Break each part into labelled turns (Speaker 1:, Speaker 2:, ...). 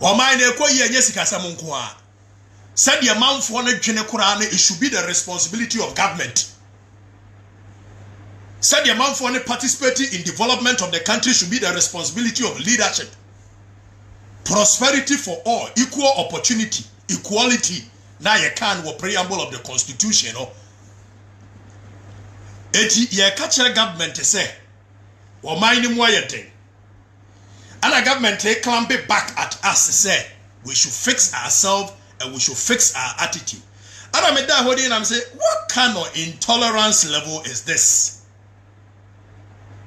Speaker 1: Oman ekwo ye nye sikasam nko a. Said the amount for ne dwene kura it should be the responsibility of government. Said the amount for participating in development of the country should be the responsibility of leadership. Prosperity for all, equal opportunity, equality. Now you can what preamble of the constitution. Eti ye catch government say, or mind more thing. And the government take clamp it back at us say we should fix ourselves and we should fix our attitude. And I made that whole and I'm saying, what kind of intolerance level is this?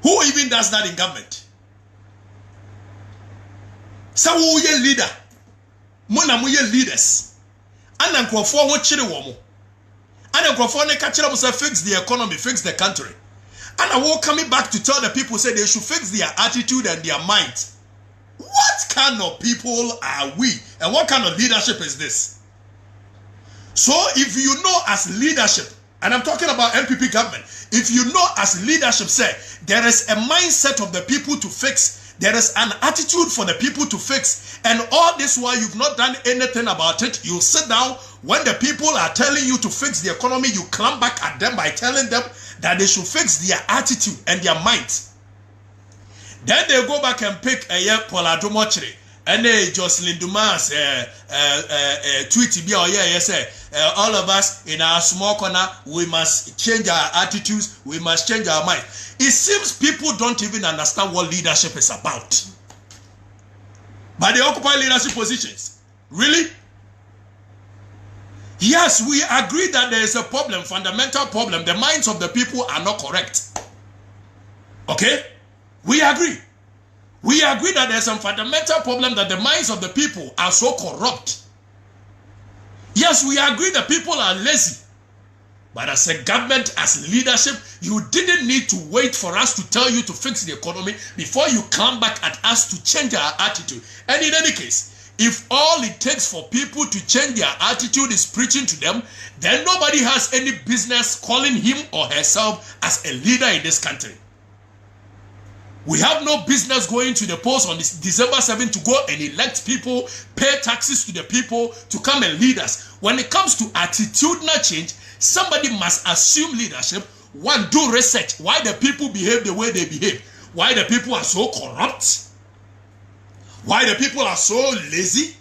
Speaker 1: Who even does that in government? So who ye leader? Mona mu ye leaders. And then Akufo wo chire wo mo. And then Akufo ne ka chire mo say fix the economy, fix the country. And I will coming back to tell the people say they should fix their attitude and their mind. What kind of people are we? And what kind of leadership is this? So if you know as leadership, and I'm talking about NPP government, if you know as leadership say, there is a mindset of the people to fix, there is an attitude for the people to fix, and all this while you've not done anything about it, you sit down, when the people are telling you to fix the economy, you climb back at them by telling them that they should fix their attitude and their mind. Then they go back and pick a year Paul-Addo Mochiri and Jocelyn Dumas tweet be say all of us in our small corner, we must change our attitudes, we must change our mind. It seems people don't even understand what leadership is about. But they occupy leadership positions. Really? Yes, we agree that there is a problem, fundamental problem. The minds of the people are not correct. Okay? We agree. We agree that there's some fundamental problem that the minds of the people are so corrupt. Yes, we agree that people are lazy. But as a government, as leadership, you didn't need to wait for us to tell you to fix the economy before you come back at us to change our attitude. And in any case, if all it takes for people to change their attitude is preaching to them, then nobody has any business calling him or herself as a leader in this country. We have no business going to the polls on this December 7th to go and elect people, pay taxes to the people to come and lead us. When it comes to attitudinal change, somebody must assume leadership. One, do research. Why the people behave the way they behave. Why the people are so corrupt. Why the people are so lazy.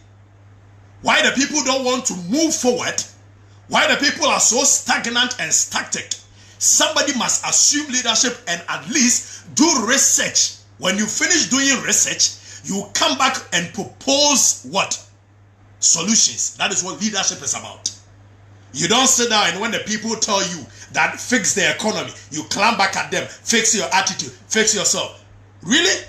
Speaker 1: Why the people don't want to move forward. Why the people are so stagnant and static. Somebody must assume leadership and at least do research. When you finish doing research, you come back and propose what? Solutions. That is what leadership is about. You don't sit down and when the people tell you that fix the economy, you climb back at them, fix your attitude, fix yourself. Really?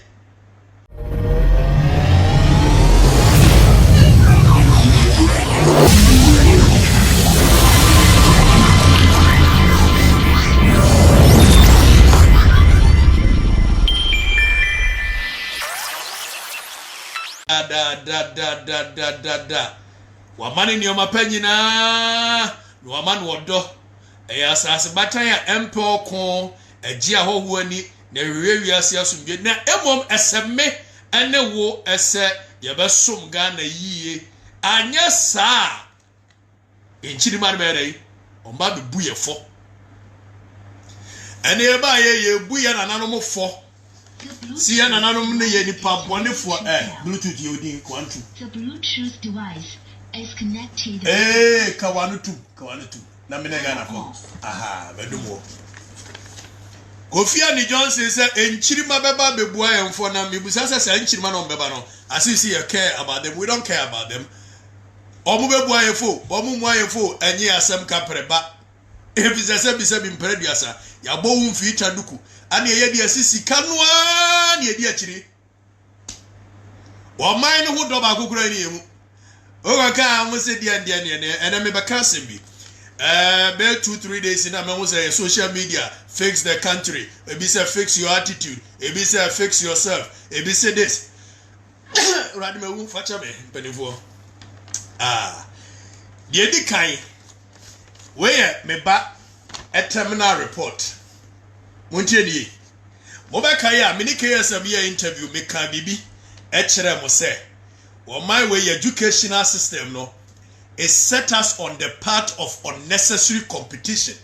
Speaker 1: Wamani ni omapenyi na wamani wodo eya asase batan ya empo ko eji ahohu ani na wiwi ase asumbe na emom eseme ene wo ese ye besom Ghana yiye anya saa enchiri man mere omba be buye fo ene e ba ye buye na nanom fo si ya na nanom ne ye nipa bone fo bluetooth ye odin kwantu the bluetooth device is connected. Kawanutu. Na minegana ko. Aha, bedumo. Kofi Ani Johnson say enchirima beba bebua emfo na mebusa say enchirima no beba no. Asisi you care about them. We don't care about them. Omu bebua efo, omu mu ayefo enye asem kapreba. Efise se bi se bi mpreduasa. Ya bo wu mfi taduku. Ani ye de asisi kanwa na ye de achiri. Wo man no ho do ba kokura ni emu. Okaka amuse dia and me baka be 2-3 days in a social media fix the country. Ebi say fix your attitude. Ebi say fix yourself. Ebi say this. Radime wu facha me penifo. The edi kan where me ba a terminal report. Muntie die. Mo ba kai a me ni KSM interview me ka bibi e kire mo say or my way educational system no is set us on the path of unnecessary competition.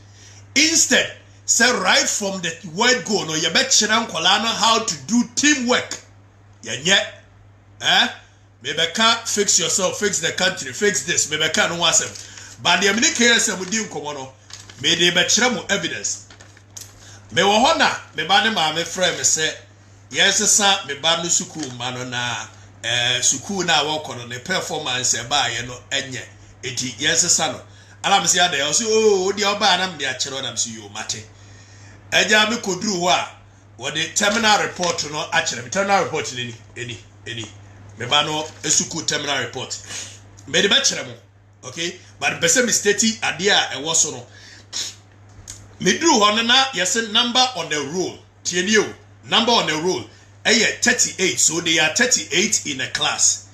Speaker 1: Instead, say right from the word go no you bet how to do teamwork. Maybe can't fix yourself, fix the country, fix this. Maybe can't no wasem. But the many cases we do come me de bet evidence. Me wo hona me ba ne ma me frɛ me sɛ yes sa me ba no school ma no na school na wo kɔ no ne performance e ba ye no enye eti yes sa no ala me se ada yo so o di oba na me akyerɛ na me se yo mate eja me koduru ho a wo de terminal report no akyerɛ me terminal report ni eni me ba no school terminal report me de ba kyerɛ mo okay but be say me state ade a e wo so no Midru honana yes number on the roll. Tienio number on the roll. 38. So they are 38 in a class.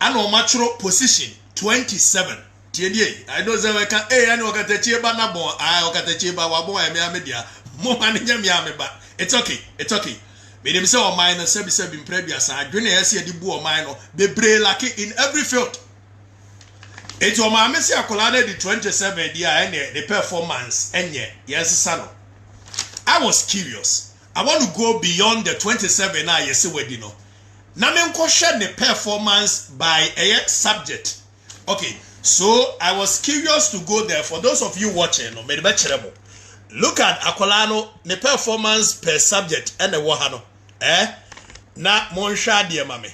Speaker 1: And natural position 27. Tienio. I know that I can I know Okatakyie ba na bon. Okatakyie ba wa bon e me media. Mo manager me ameba. It's okay. It's okay. Me dem say o mine no sebi previous adwene yes ye di bu o mine no bebre like in every field. It's o ma mesi akola the 27 dia the performance enye yes sano. I was curious. I want to go beyond the 27 na yes wedi no. Na me nko the performance by a subject. Okay, so I was curious to go there. For those of you watching no me look at akola no the performance per subject and the wahano. Na monsha de mame.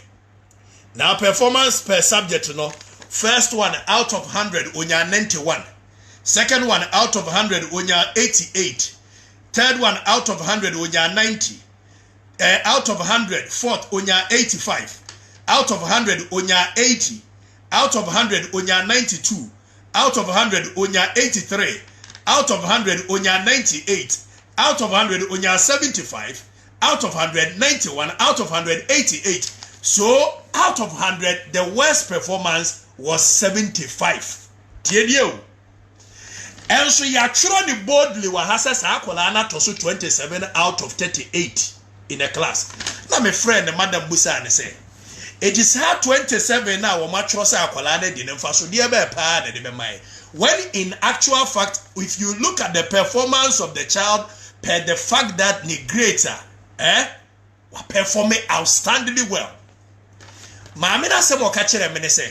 Speaker 1: Now performance per subject no. First one out of 100 onya 91. Second one out of 100 onya 88. Third one out of 100 onya 90. Out of 100 fourth onya 85. Out of 100 onya 80. Out of 100 onya 92. Out of 100 onya 83. Out of 100 onya 98. Out of 100 onya 75. Out of 100 91. Out of 100 88. So out of 100 the worst performance was 75. Tiedio. And so ya truly boldly wa hasa akola na toso 27 out of 38 in a class. Na my friend Madam Busa and say, it is hard 27 now wa matro sa akola na di nemfa so dia be pa na de be mai. When in actual fact, if you look at the performance of the child per the fact that ni greater, wa perform outstandingly well. Maame na se mo ka kire me ne say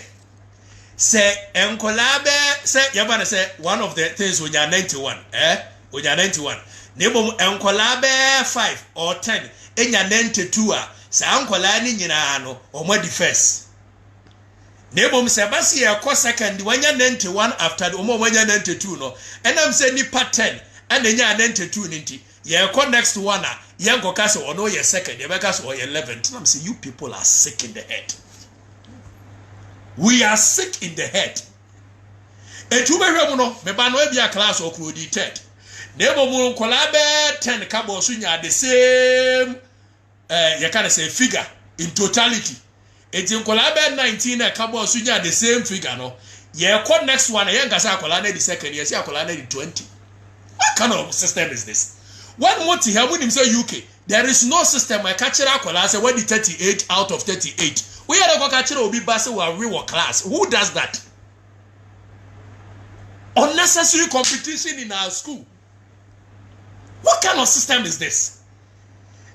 Speaker 1: say enkolabe say yabana say one of the things when you are 91 when you are 91 nebo enkolabe 5 or 10 enya 92 a say enkola ni nyina no omo di first nebo say basi e ko second when you 91 after omo when you 92 no enam say nipa 10 and enya 92 nti ye ko next one a ye go ka say ono ye second ye be ka say o ye 11 enam say you people are sick in the head. We are sick in the head. And to be no, me ba no e bia class or crudi 10. Nebo mu nkola be 10 kabo sunya the same you can say figure in totality. Eti nkola be 19 kabo sunya the same figure no. Ye ko next one ye ngasa akola na the second ye say akola na the 20. What kind of system is this? One more to help him say UK. There is no system I catch akola say when the 38 out of 38. We are the Okatakyie obi base wa real class. Who does that? Unnecessary competition in our school. What kind of system is this?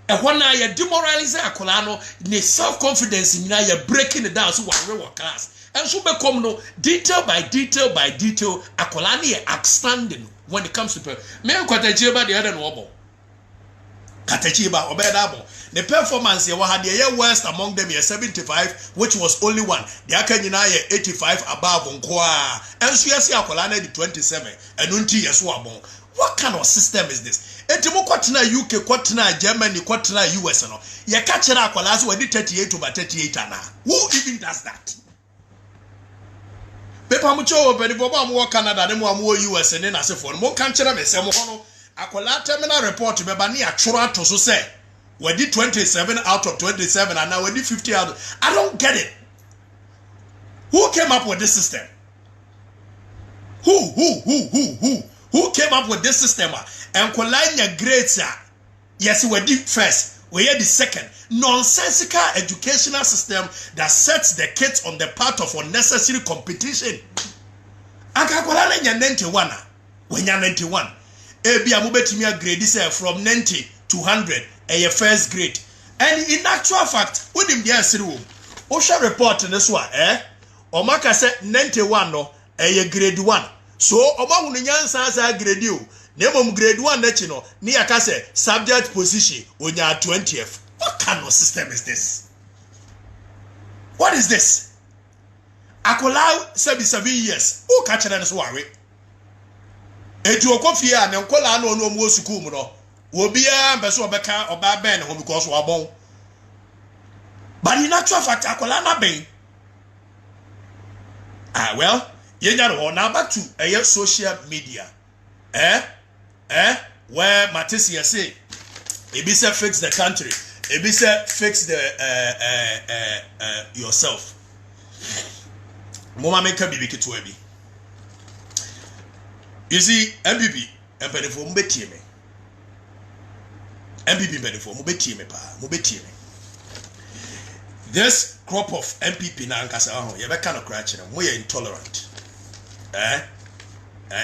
Speaker 1: And when I demoralize akolano, ne self-confidence in you breaking it down so wa real class. And so become no detail by detail, akolani outstanding when it comes to me Okatakyie ba the other no. Okatakyie ba obedabo. The performance ye had the worst among them 75, which was only one. The Akanyina 85 above Nkwa. And so yes, akola the 27. And unti yes wabon. What kind of system is this? Etimo kwatina UK, kwatina Germany, kwatina US no. Ye catch akola so we 38 over 38 ana. Who even does that? Pepa mucho obedi boba mo Canada, ne mo US and na se for. Mo kan kira me se mo hono. Akola terminal report be ba ni atworo to so say we did 27 out of 27 and now we did 50 out. I don't get it. Who came up with this system? Who came up with this system? And Kolanya greater. Yes, we did first. We are the second nonsensical educational system that sets the kids on the path of unnecessary competition. Akakwala na nya 91 a when nya 91 ebi amubetimi a grade say from 90 to 100 a first grade. And in actual fact, unim dia siriwo. Osha report ne so a omaka say 91 no a grade 1. So oma hunu nyansa sa grade o. Nemom grade 1 nechi no ni aka say subject position onya 20th. What kind of system is this? What is this? Akola 77 years. O ka chere ne so ware. Etu okofie a ne nkola na onu omu school mu no. Obia mbeso obeka oba ben ho because wabon. But in actual fact akola na ben. Well, yenya no now back to social media. Where Matisia say Ebisa fix the country. Ebisa fix the yourself. Mama make a bibi kitu ebi. You see, MPP, MPP mbeti me. MPP mbeti mbeti pa, mbeti me. This crop of MPP na ankasa ho, you be kind of crash them. We are intolerant.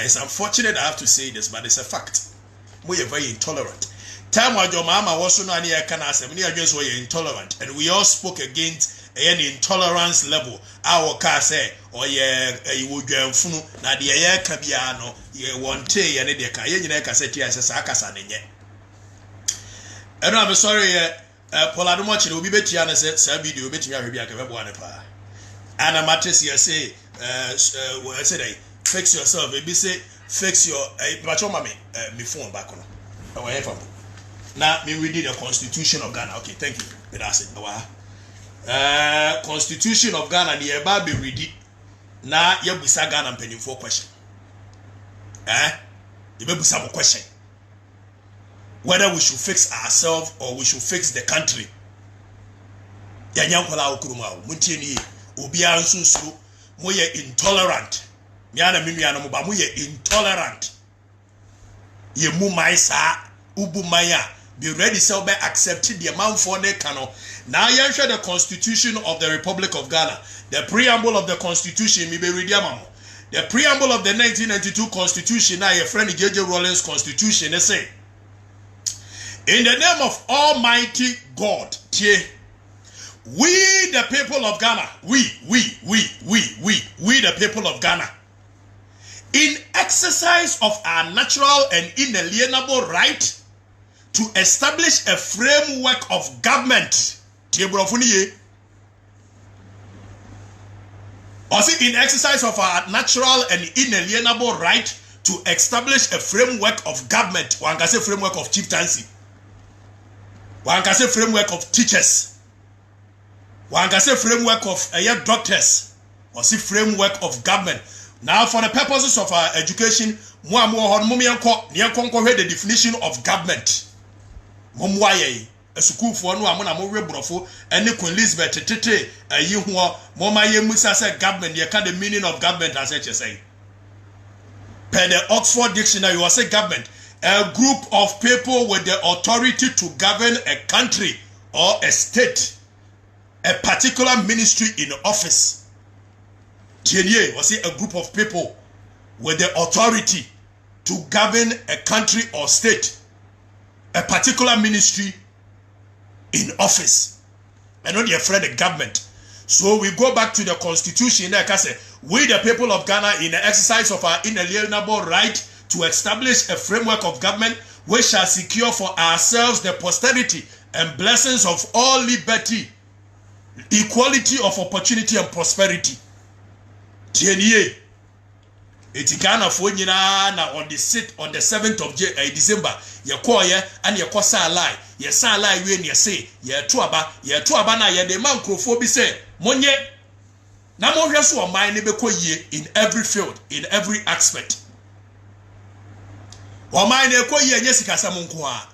Speaker 1: It's unfortunate I have to say this, but it's a fact. We are very intolerant. Time when your mama was so nani kana say, we are just we intolerant, and we all spoke against any intolerance level. Our car say, oh yeah, you would funu na the air kabiano, ye want and the car, you can say, yes, as Akasan. And I'm sorry, Poladomochi will be better, and said, Sabi, you bet you have a one pa. And a mattress, you say, I said, fix yourself, maybe say, fix your mami, me phone back on. Now, we did a constitution of Ghana. Okay, thank you. That's it. Constitution of Ghana, the eba be ready. Now, you be sa Ghana penny for question. You be some question. Whether we should fix ourselves or we should fix the country. Yanyankola okuruma, muntieni, ubia ansunsu, moye intolerant. Miana mimiana muba moye intolerant. Ye mu maisa, ubu maya. Be ready so be accepted the amount for the cano. Now you share the Constitution of the Republic of Ghana. The preamble of the Constitution, the preamble of the 1992 Constitution, now your friend J.J. Rawlings Constitution, they say, in the name of Almighty God, we the people of Ghana, we the people of Ghana, in exercise of our natural and inalienable right to establish a framework of government. Also, in exercise of our natural and inalienable right to establish a framework of government. One can say framework of chieftaincy. One can say framework of teachers. One can say framework of doctors. Or see framework of government. Now, for the purposes of our education, the definition of government. Momwaye, a school for no amona more brofo, and Queen Elizabeth tete, a you who Moma Musa said government, you can the meaning of government as I say. Per the Oxford Dictionary, you say government, a group of people with the authority to govern a country or a state, a particular ministry in office. Tienye was a group of people with the authority to govern a country or state, a particular ministry in office. And not afraid of the government. So we go back to the Constitution. Like I said, we the people of Ghana, in the exercise of our inalienable right to establish a framework of government, we shall secure for ourselves the posterity and blessings of all liberty, equality of opportunity and prosperity. Tienye. It's Ghana for na on the 7th of December. Ye call ye and ye call sa lie. Ye sa lie when ye say ye tuaba na ye de man crofo bi say monye na mo hwe so o man ne be koyie in every field, in every aspect. O man ne koyie nye sikasa mo nko a.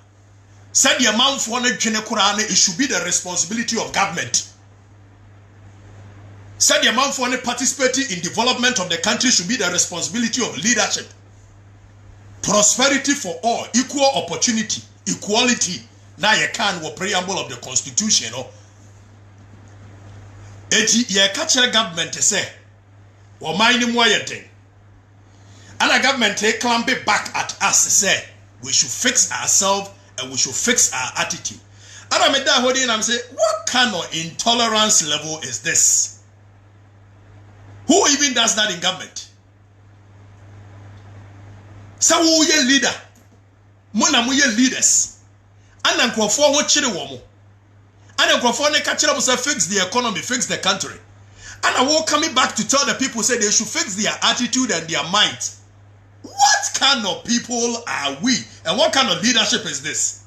Speaker 1: Said the man for na dwene kura na it should be the responsibility of government. Said the amount for any participating in development of the country should be the responsibility of leadership. Prosperity for all, equal opportunity, equality, Now you can wo preamble of the constitution, no. Eti ye catch the government say, or mind him why thing. And the government take clamp it back at us say we should fix ourselves and we should fix our attitude. And I made that holding and I'm saying, what kind of intolerance level is this? Who even does that in government? So who ye leader? Mona mu ye leaders. And then go for what chile womo. And then go for ne catch up say fix the economy, fix the country. And I will coming back to tell the people say they should fix their attitude and their mind. What kind of people are we? And what kind of leadership is this?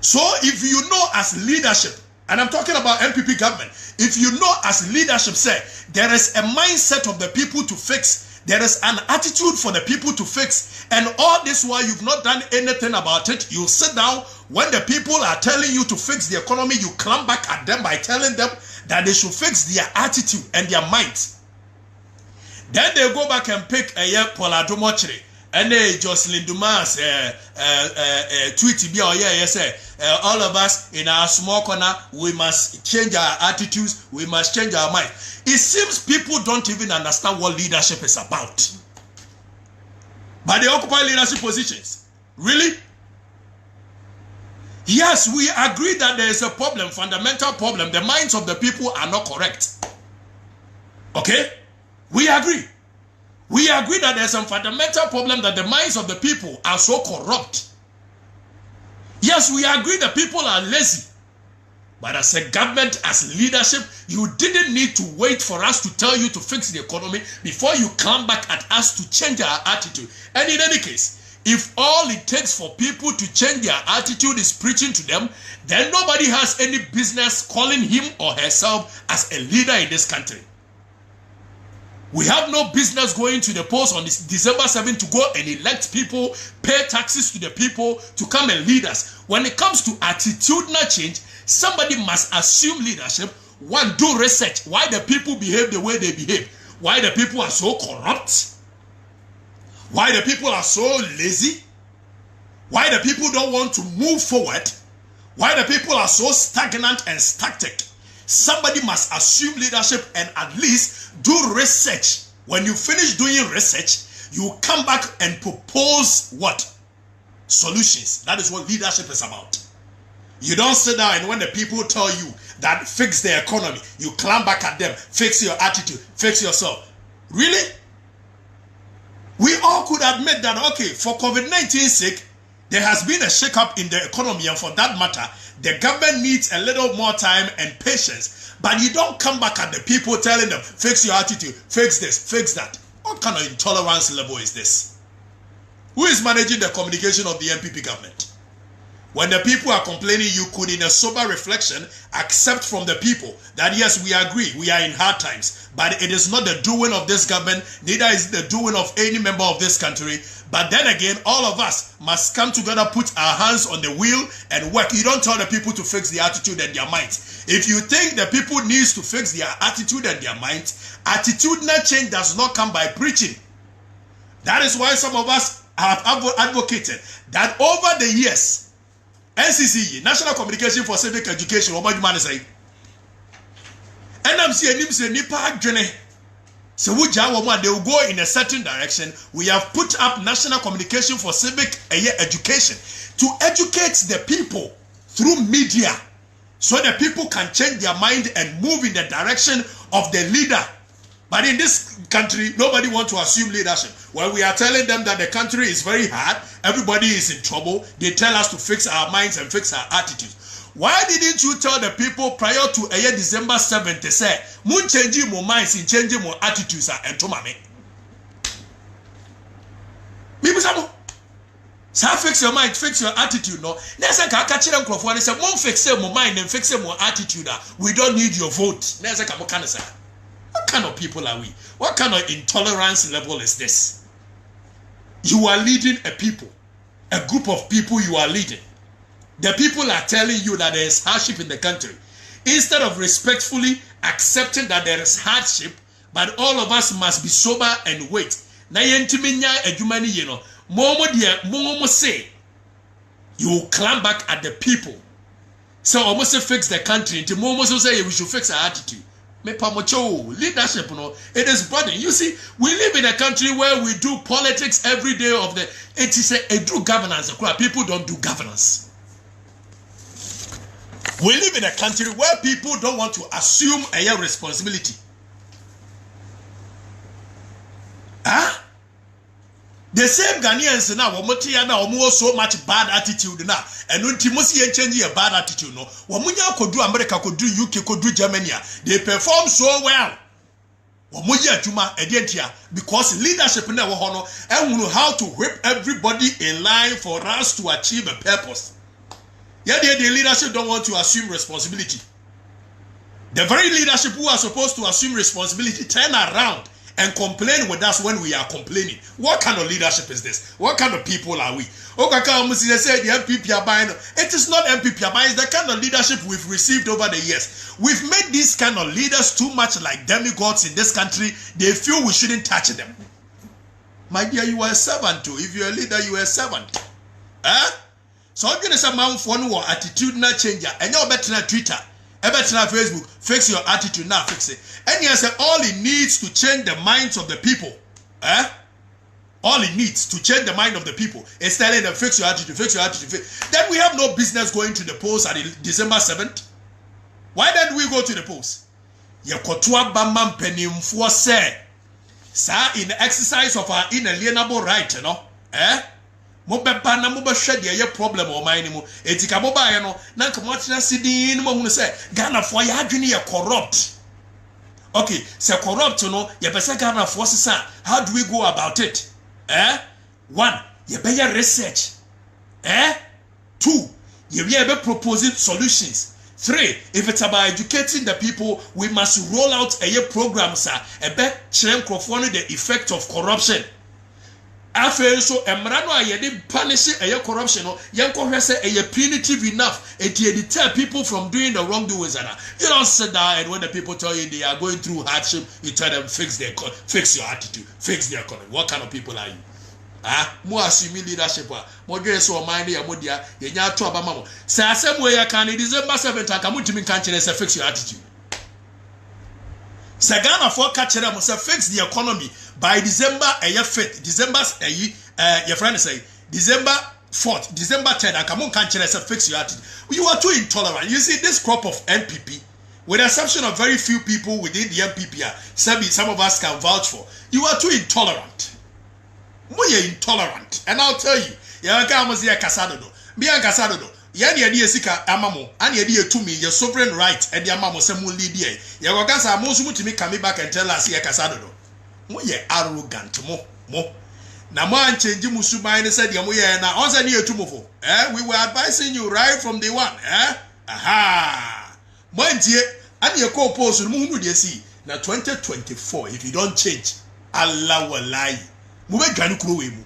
Speaker 1: So if you know as leadership, and I'm talking about MPP government, if you know as leadership say, there is a mindset of the people to fix, there is an attitude for the people to fix, and all this while you've not done anything about it, you sit down, when the people are telling you to fix the economy, you climb back at them by telling them that they should fix their attitude and their mind. Then they go back and pick a year Polado Mochre and Jocelyn Dumas tweet be say all of us in our small corner, we must change our attitudes, we must change our mind. It seems people don't even understand what leadership is about. But they occupy leadership positions. Really? Yes, we agree that there is a problem, fundamental problem. The minds of the people are not correct. Okay? We agree. We agree that there's some fundamental problem that the minds of the people are so corrupt. Yes, we agree that people are lazy. But as a government, as leadership, you didn't need to wait for us to tell you to fix the economy before you come back at us to change our attitude. And in any case, if all it takes for people to change their attitude is preaching to them, then nobody has any business calling him or herself as a leader in this country. We have no business going to the polls on this December 7th to go and elect people, pay taxes to the people to come and lead us. When it comes to attitudinal change, somebody must assume leadership. One, do research. Why the people behave the way they behave. Why the people are so corrupt. Why the people are so lazy. Why the people don't want to move forward. Why the people are so stagnant and static. Somebody must assume leadership and at least do research. When you finish doing research, you come back and propose what? Solutions. That is what leadership is about. You don't sit down and when the people tell you that fix the economy, you climb back at them, fix your attitude, fix yourself. Really? We all could admit that, okay, for COVID-19 sake, there has been a shake-up in the economy, and for that matter, the government needs a little more time and patience. But you don't come back at the people telling them, fix your attitude, fix this, fix that. What kind of intolerance level is this? Who is managing the communication of the MPP government? When the people are complaining, you could, in a sober reflection, accept from the people that yes, we agree, we are in hard times, but it is not the doing of this government, neither is it the doing of any member of this country. But then again, all of us must come together, put our hands on the wheel and work. You don't tell the people to fix their attitude and their minds. If you think the people needs to fix their attitude and their minds, attitudinal change does not come by preaching. That is why some of us have advocated that over the years, NCC, National Communication for Civic Education, what man say? And I'm saying, Nipa Journey. So they will go in a certain direction. We have put up National Communication for Civic Education to educate the people through media so that people can change their mind and move in the direction of the leader. But in this country, nobody wants to assume leadership. When we are telling them that the country is very hard, everybody is in trouble, they tell us to fix our minds and fix our attitudes. Why didn't you tell the people prior to December 7th, say, "Mun changing more minds and changing more attitudes and to mame"? People say, fix your mind, fix your attitude. No, next time I catch them and say, "Mun fix your mind and fix your attitude. We don't need your vote." Next time I say, what kind of people are we? What kind of intolerance level is this? You are leading a people, a group of people you are leading. The people are telling you that there is hardship in the country. Instead of respectfully accepting that there is hardship, but all of us must be sober and wait. Na yentiminya adwumani ye no. Momo say You will climb back at the people. So almost fix the country. Until almost say we should fix our attitude. Leadership, it is burden. You see, we live in a country where we do politics every day of the. It is a true governance. People don't do governance. We live in a country where people don't want to assume a responsibility. Huh? The same Ghanaians now, so much bad attitude now, and when Timothy change a bad attitude, no, Wamunya could do America, could do UK, could do Germany, they perform so well. Wamuya Juma Edientia, because leadership never honor and we know how to whip everybody in line for us to achieve a purpose. Yet the leadership don't want to assume responsibility. The very leadership who are supposed to assume responsibility turn around and complain with us when we are complaining. What kind of leadership is this? What kind of people are we? Okatakyie said the MPP are buying. It is not MPP are buying. It's the kind of leadership we've received over the years. We've made these kind of leaders too much like demigods in this country. They feel we shouldn't touch them. My dear, you are a servant too. If you're a leader, you are a servant. Huh? So I'm going to say, man, for no attitudinal changer. And you're better than Twitter. Better than Facebook. Fix your attitude now. Fix it. And he said, all it needs to change the minds of the people. All it needs to change the mind of the people is telling them, fix your attitude, fix your attitude. Then we have no business going to the polls at December 7th. Why don't we go to the polls? Yekotua bamam penimfo say, sir, in the exercise of our inalienable right, you know, Mobeba na moba hwede ye problem o man ni mu etika moba ye no na nka mo tena sidin mo hunu se Ghana for ya adwene ye corrupt. Okay, say corrupt no ye pese Ghana for sisa, how do we go about it? One, ye be your research. Two, ye be proposing solutions. Three, if it's about educating the people, we must roll out a program, sir, a be chere nkrofo no the effect of corruption. After so emrano ayede punish a corruption no yenko hwe say a punitive enough it deter people from doing the wrongdoings. You don't sit down and when the people tell you they are going through hardship, you tell them fix your attitude, fix their economy. What kind of people are you? Mo assuming leadership mo dwe so mind ya modia ye nya to abama mo say asem we ya kan December 7th akamutimi kan kire say fix your attitude. Say Ghana for catch them say fix the economy by December 5th, December your friend say December 4th, December 10th, and come on, can't fix your attitude. You are too intolerant. You see, this crop of NPP, with the exception of very few people within the NPP, some of us can vouch for, you are too intolerant. You're intolerant. And I'll tell you, Yani yedi esika amamo ani yedi etumi your sovereign right edi amamo se mu lead ye ye go gasa mo so mutimi come back and tell us ye kasa dodo mo ye arrogant mo na mo an change musuban ne said ye mo ye na on say ne etumofo we were advising you right from day one mo ntie ani ye ko post mo hunu de si na 2024 if you don't change Allah will lie mo be dwane kuro we mu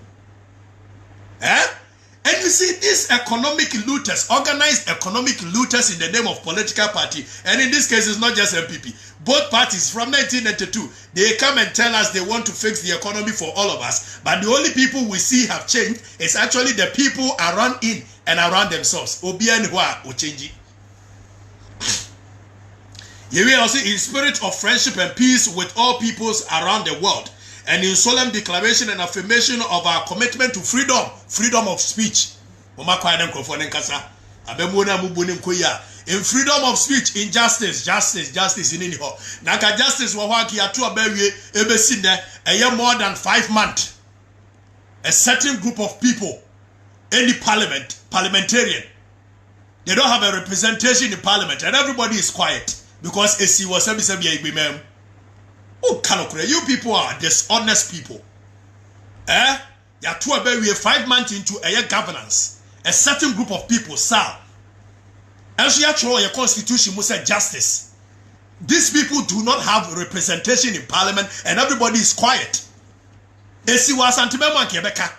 Speaker 1: And you see, these economic looters, organized economic looters in the name of political party, and in this case, it's not just MPP. Both parties from 1992, they come and tell us they want to fix the economy for all of us. But the only people we see have changed is actually the people around in and around themselves. Obianwa Ochenji. You will also in spirit of friendship and peace with all peoples around the world. And in solemn declaration and affirmation of our commitment to freedom of speech. In freedom of speech, in justice in any hall. Naka justice wawaki atu abewe ebesinde a more than 5 months. A certain group of people in the parliamentarian, they don't have a representation in parliament, and everybody is quiet because AC was oh, you people are dishonest people. You are 5 months into a governance. A certain group of people, sir. As you actually your constitution must say justice. These people do not have representation in parliament, and everybody is quiet. AC was anti-member Quebec.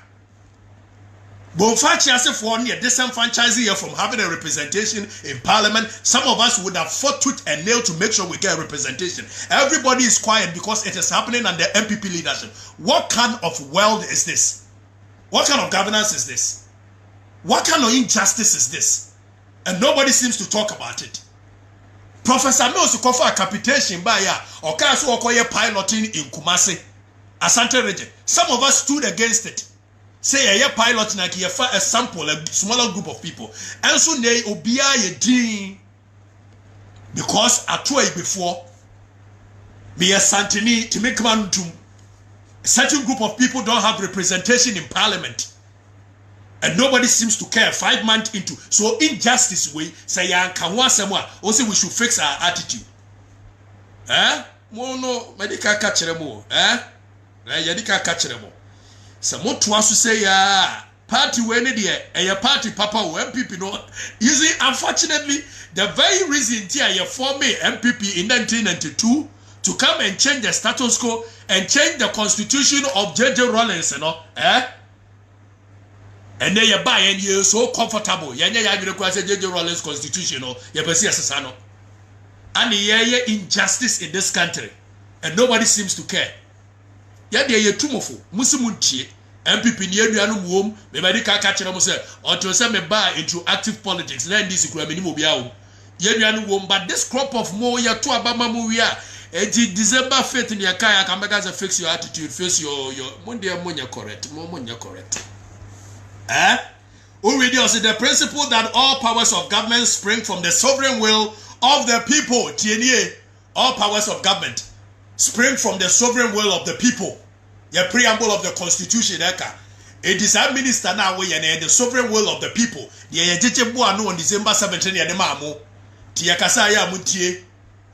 Speaker 1: Bonfachi as if one year disenfranchising you from having a representation in parliament. Some of us would have fought tooth and nail to make sure we get representation. Everybody is quiet because it is happening under MPP leadership. What kind of world is this? What kind of governance is this? What kind of injustice is this? And nobody seems to talk about it. Professor Mills ko for capitation by ya or cast work piloting in Kumasi, Asante region. Some of us stood against it. Say a pilot like a sample, a smaller group of people. And so they obia ye dream because I told you before be a Santini to make man to a certain group of people don't have representation in parliament. And nobody seems to care 5 months into. So injustice way, say can want someone, also we should fix our attitude. Mono medical catch them all. Yadika catch them all. Some to us to say party when it and your party papa or MPP no. You see, unfortunately, the very reason you formed MPP in 1992 to come and change the status quo and change the constitution of J.J. Rawlings, you know, and then you buy and you're so comfortable. You know, J.J. Rawlings constitution, you know, and the injustice in this country, and nobody seems to care. Yeah, they are too much. Musimunti, MPP near the womb, maybe can catch them or to send me buy into active politics. Then this is minimum biao. Yeah, but this crop of more ya to Abama Muya. December 5th in your car, can make us fix your attitude, face your Monday ammonia correct, more ammonia correct. Already also the principle that all powers of government spring from the sovereign will of the people. TNA, all powers of government spring from the sovereign will of the people. The preamble of the constitution, it is our minister now way and the sovereign will of the people. The Ejebuano on December 17th, and the Mamo, Tiakasaya Mutie.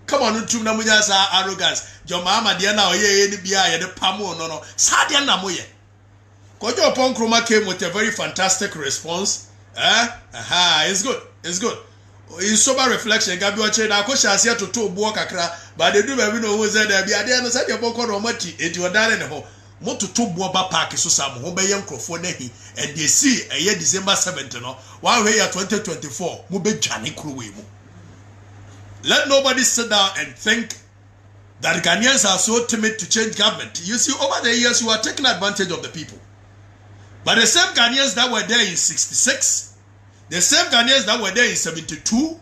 Speaker 1: Come on, to Namuya's arrogance. Your mama, dear now, ye, the BI, the Pamo, no, Sadia Namoye. Kojo Pon Kroma came with a very fantastic response. It's good, it's good. In sober reflection, Gabi Wache, Nakosha is here to two Buakakra, but they do very know who's there. Be a dear, no, said your Boko Romati, into a darling home. Moto to Boba Park is so some Hobayan Crofonehi, and they see a year December 17th, while we are 2024, Mube Jani Kruwimu. Let nobody sit down and think that Ghanaians are so timid to change government. You see, over the years, you are taking advantage of the people. But the same Ghanaians that were there in 66, the same Ghanaians that were there in 72,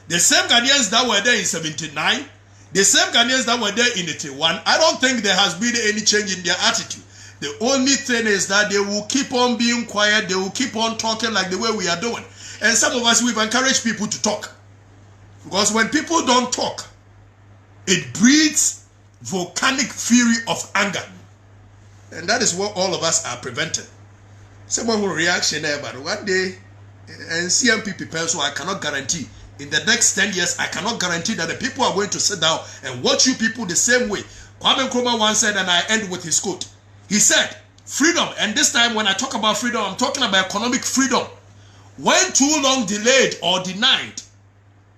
Speaker 1: the same Ghanaians that were there in 79, the same Ghanaians that were there in 81, I don't think there has been any change in their attitude. The only thing is that they will keep on being quiet, they will keep on talking like the way we are doing. And some of us, we've encouraged people to talk. Because when people don't talk, it breeds volcanic fury of anger. And that is what all of us are preventing. Someone will reaction there, but one day, and CMPP so I cannot guarantee. In the next 10 years, I cannot guarantee that the people are going to sit down and watch you people the same way. Kwame Nkrumah once said, and I end with his quote. He said, freedom, and this time when I talk about freedom, I'm talking about economic freedom. When too long delayed or denied,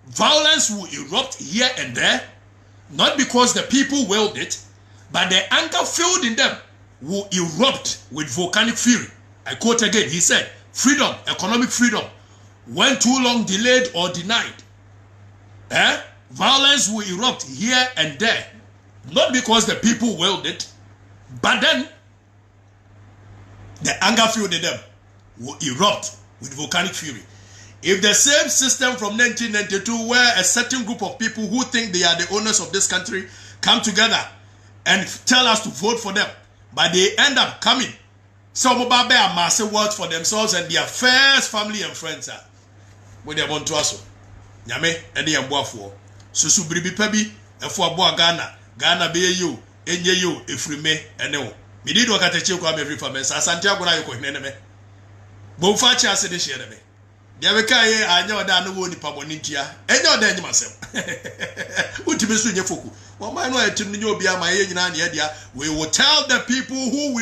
Speaker 1: violence will erupt here and there, not because the people willed it, but the anger filled in them will erupt with volcanic fury. I quote again, he said, freedom, economic freedom, when too long delayed or denied, violence will erupt here and there, not because the people willed it, but then the anger filled in them will erupt with volcanic fury. If the same system from 1992 where a certain group of people who think they are the owners of this country come together and tell us to vote for them, but they end up coming, some of them are massive words for themselves and their first family and friends are when they want to us. Nyame and the Amboafo. Susu Bribi Pebi, and for Ghana be you, enye you, Efrime, and no. Me did Okatakyie kwa Afrifa-Mensah, Santiago na yoko hineneme. Bonfachi asede sheneme. Yabekaye anya oda no woni pabonintia. Enya oda enyi masem. Utibesu nye foku. Wama no etim nyo obi ama ye nyina ne dia. We will tell the people whom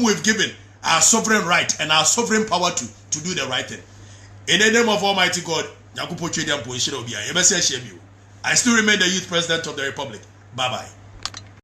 Speaker 1: we've given our sovereign right and our sovereign power to do the right thing. In the name of Almighty God, I still remain the youth president of the Republic. Bye-bye.